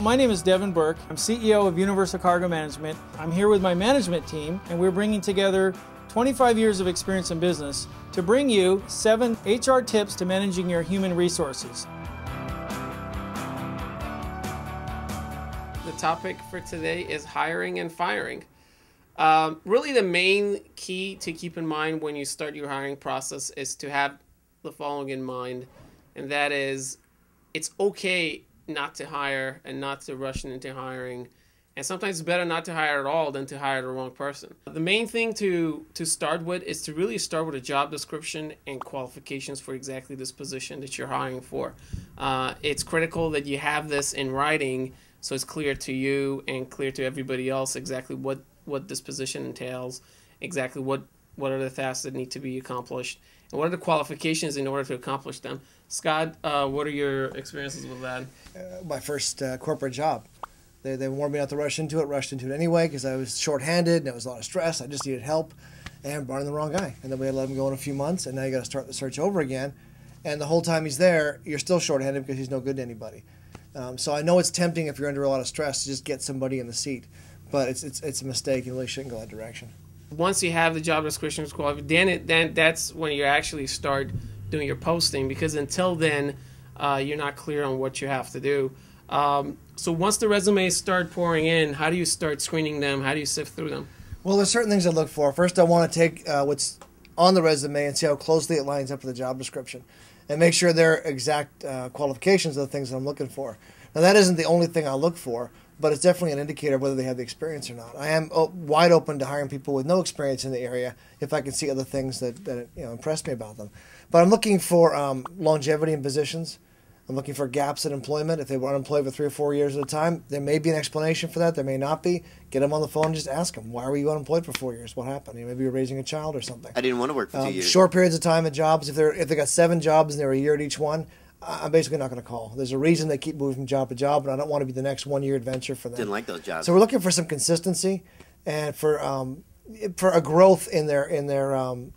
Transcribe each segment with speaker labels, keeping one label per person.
Speaker 1: My name is Devin Burke. I'm CEO of Universal Cargo Management. I'm here with my management team, and we're bringing together 25 years of experience in business to bring you 7 HR tips to managing your human resources.
Speaker 2: The topic for today is hiring and firing. Really the main key to keep in mind when you start your hiring process is to have the following in mind, and that is it's okay not to hire and not to rush into hiring, and sometimes it's better not to hire at all than to hire the wrong person. The main thing to start with is to really start with a job description and qualifications for exactly this position that you're hiring for. It's critical that you have this in writing so it's clear to you and clear to everybody else exactly what this position entails, exactly what are the tasks that need to be accomplished, and what are the qualifications in order to accomplish them. Scott, what are your experiences with that?
Speaker 3: My first corporate job. They warned me not to rush into it anyway because I was shorthanded and it was a lot of stress. I just needed help and brought in the wrong guy. And then we had to let him go in a few months, and now you got to start the search over again. And the whole time he's there, you're still shorthanded because he's no good to anybody. So I know it's tempting if you're under a lot of stress to just get somebody in the seat, but it's a mistake. You really shouldn't go that direction. Once
Speaker 2: you have the job description qualified, then that's when you actually start doing your posting, because until then you're not clear on what you have to do. So once the resumes start pouring in, how do you start screening them? How do you sift through them?
Speaker 3: Well, there's certain things I look for. First, I want to take what's on the resume and see how closely it lines up to the job description, and make sure their exact qualifications are the things that I'm looking for. Now, that isn't the only thing I look for, but it's definitely an indicator of whether they have the experience or not. I am wide open to hiring people with no experience in the area if I can see other things that impress me about them. But I'm looking for longevity in positions. I'm looking for gaps in employment. If they were unemployed for 3 or 4 years at a time, there may be an explanation for that. There may not be. Get them on the phone and just ask them, why were you unemployed for 4 years? What happened? Maybe you're raising a child or something.
Speaker 4: I didn't want to work for 2 years.
Speaker 3: Short periods of time at jobs. If they got 7 jobs and they're a year at each one, I'm basically not going to call. There's a reason they keep moving from job to job, and I don't want to be the next 1-year adventure for them.
Speaker 4: Didn't like those jobs.
Speaker 3: So we're looking for some consistency and for a growth in their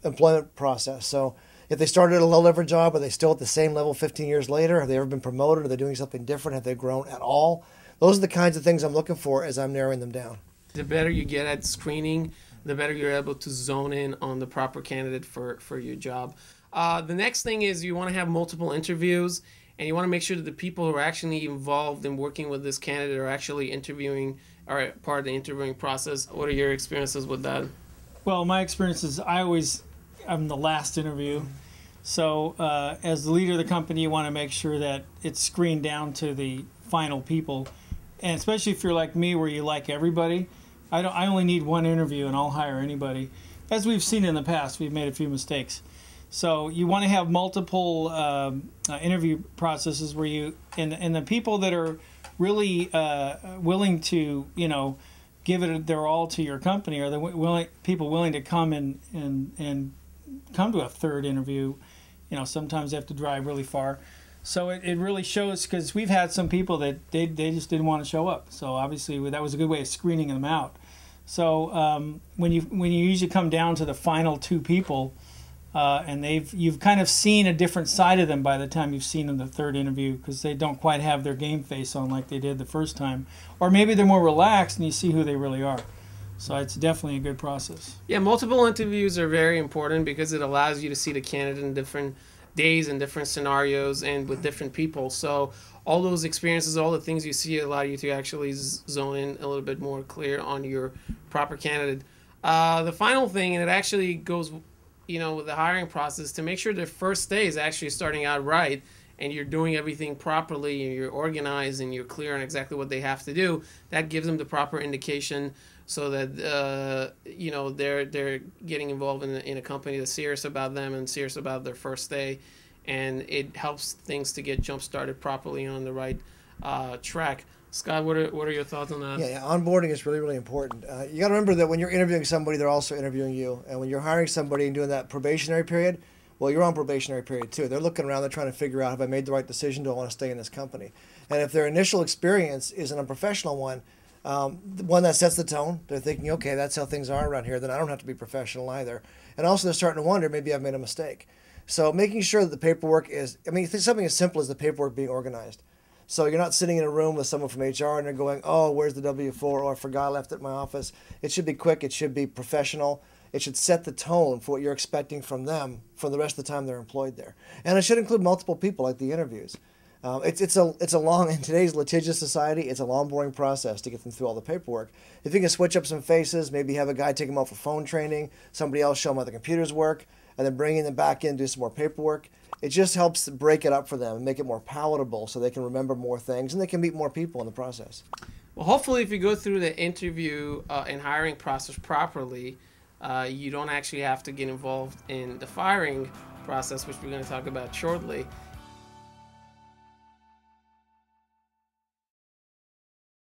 Speaker 3: employment process. So if they started at a low-level job, are they still at the same level 15 years later? Have they ever been promoted? Are they doing something different? Have they grown at all? Those are the kinds of things I'm looking for as I'm narrowing them down.
Speaker 2: The better you get at screening, the better you're able to zone in on the proper candidate for your job. The next thing is you want to have multiple interviews, and you want to make sure that the people who are actually involved in working with this candidate are actually interviewing or part of the interviewing process. What are your experiences with that?
Speaker 1: Well, my experience is I'm the last interview. So as the leader of the company, you want to make sure that it's screened down to the final people. And especially if you're like me, where you like everybody, I only need one interview and I'll hire anybody. As we've seen in the past, we've made a few mistakes. So you want to have multiple interview processes where you and the people that are really willing to give it their all to your company are the people willing to come and come to a third interview. Sometimes they have to drive really far. So it really shows, because we've had some people that they just didn't want to show up. So obviously that was a good way of screening them out. So when you usually come down to the final 2 people, and you've kind of seen a different side of them by the time you've seen them the third interview, because they don't quite have their game face on like they did the first time, or maybe they're more relaxed and you see who they really are. So it's definitely a good process.
Speaker 2: Yeah, multiple interviews are very important because it allows you to see the candidate in different days and different scenarios and with different people. So all those experiences, all the things you see allow you to actually zone in a little bit more clear on your proper candidate. The final thing, and it actually goes with the hiring process, to make sure the first day is actually starting out right and you're doing everything properly and you're organized and you're clear on exactly what they have to do. That gives them the proper indication so that they're getting involved in a company that's serious about them and serious about their first day, and it helps things to get jump started properly on the right track. Scott, what are your thoughts on that?
Speaker 3: Yeah, onboarding is really, really important. You got to remember that when you're interviewing somebody, they're also interviewing you. And when you're hiring somebody and doing that probationary period, well, you're on probationary period too. They're looking around, they're trying to figure out, have I made the right decision? Do I want to stay in this company? And if their initial experience is an unprofessional one, one that sets the tone, they're thinking, okay, that's how things are around here, then I don't have to be professional either. And also they're starting to wonder, maybe I've made a mistake. So making sure that the paperwork is, something as simple as the paperwork being organized. So you're not sitting in a room with someone from HR and they're going, oh, where's the W-4? Oh, I forgot I left it at my office. It should be quick. It should be professional. It should set the tone for what you're expecting from them for the rest of the time they're employed there. And it should include multiple people, like the interviews. It's a long, in today's litigious society, it's a long, boring process to get them through all the paperwork. If you can switch up some faces, maybe have a guy take them out for phone training, somebody else show them how the computers work, and then bringing them back in, do some more paperwork. It just helps break it up for them and make it more palatable so they can remember more things and they can meet more people in the process.
Speaker 2: Well, hopefully if you go through the interview and hiring process properly, you don't actually have to get involved in the firing process, which we're going to talk about shortly.